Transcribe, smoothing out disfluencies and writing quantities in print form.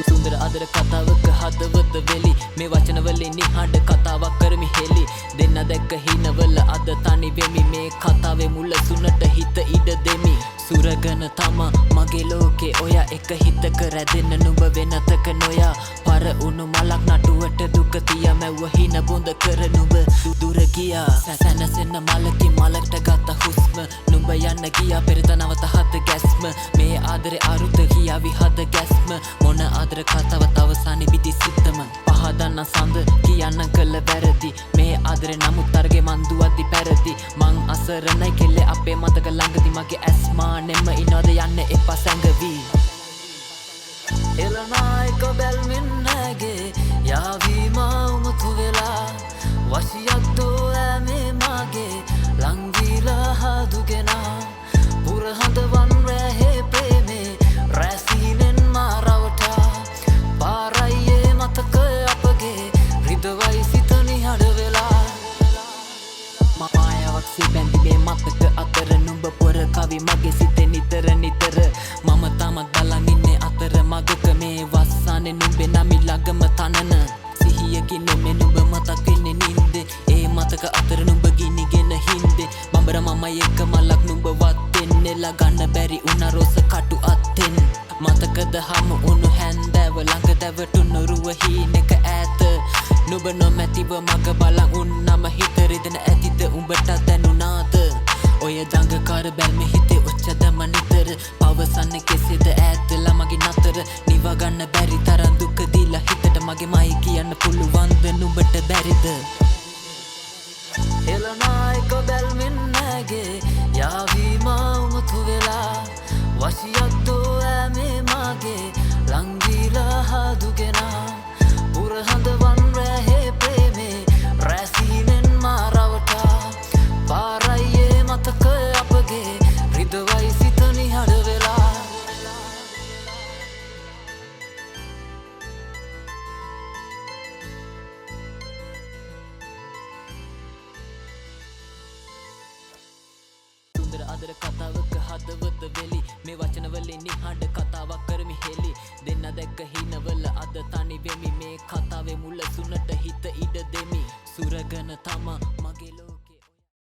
සුන්දර අදර කතාවක හදවත වෙලි මේ වචන වලින් නිහඬ කතාවක් කරමි හෙලි දෙන්න දැක්ක හිනවල අද තනි වෙමි මේ කතාවේ මුල සුනට හිත ඉඩ දෙමි සුරගන තම මගේ ලෝකේ ඔයා එක හිතක රැදෙන්න නුඹ වෙනතක නොයා පර උණු මලක් නටුවට දුක තියා මැව්ව හින බොඳ කර නුඹ දුර ගියා සැනසෙන්න මලකින් මලකට ගත්ත හුස්ම නුඹ යන්න ගියා පෙරත නවත හද ගැස්ම මේ ආදරේ අරුත කියාවි හද ගැස්ම මොන ආදර කතාවත් අවසානයේ පිටි සිත්තම පහදන්න සඳ කියන්න කළ වැරදි මේ ආදරේ නමුත් අරගේ මන් දුවද්දි පැරදි මං අසරණයි කෙල්ලේ අපේ මතක ළඟදි මගේ ඇස්මා නෙම ඉනවද යන්න එපා සැඟවි එළනායක බැල්මින් නැගේ යාවීම උමතු වෙලා වශියක්දෝ ඇමේ මාගේ ලංගීලා හදුගෙනා පුරහඳවන් රැහේ ප්‍රේමේ රැසීනෙන් මාරවටා පාරයියේ මතක අපගේ රිදවයි සිත නිහඬ වෙලා මායාවක් සිබැඳි මේ මතක අතර නුඹ පොර කවි මගේ සිතේ නිතර නිතර මම තමත් බලන් ඉන්නේ අතර මගක මේ වස්සානේ නුඹේ නමි ළඟම තනන සිහියකින් නෙමෙ නුඹ මතක් වෙන්නේ නින්දේ ඒ මතක අතර නුඹ ගිනිගෙන හින්දේ බඹර මම එක මලක් නුඹ වත්තෙන්නේ ලගන්න බැරි උන රොස කටු අත්ෙන් මතකද හමු උණු හැන්දෑව ළඟ දැවටුණු රුව හීනෙක ඈත නුඹ නොමැතිව මග බලන් උන්නම හිත රිදෙන ඇතිද උඹට දැනුණාද ඔය දඟකාර බැල්ම හිතේ ඔච්චදම නිතර පවසන්නේ කෙසේද ඈතලා මගේ නතර නිවගන්න බැරි තරම් දුක දීලා හිතට මගේ මයි කියන්න පුළුවන්ද නුඹට බැරිද එළනායක බැල්මින් නැගේ යාවීම උමතු වෙලා වශියක්දෝ ඇමේ මාගේ ලංගීලා හදුගෙනා පුරහඳවන් රැහේ ප්‍රේමේ රැසීනෙන් මාරවටා පාරයියේ මතක අපගේ රිදවයි සිත නිහඬ වෙලා සුන්දර අදර කතාවක හදවත වෙලි මේ වචන වලින් නිහඬ කතාවක් කරමි හෙලි දෙන්න දැක්ක හිනවල අද තනි වෙමි මේ කතාවේ මුල සුනට හිත ඉඩ දෙමි සුරගන තම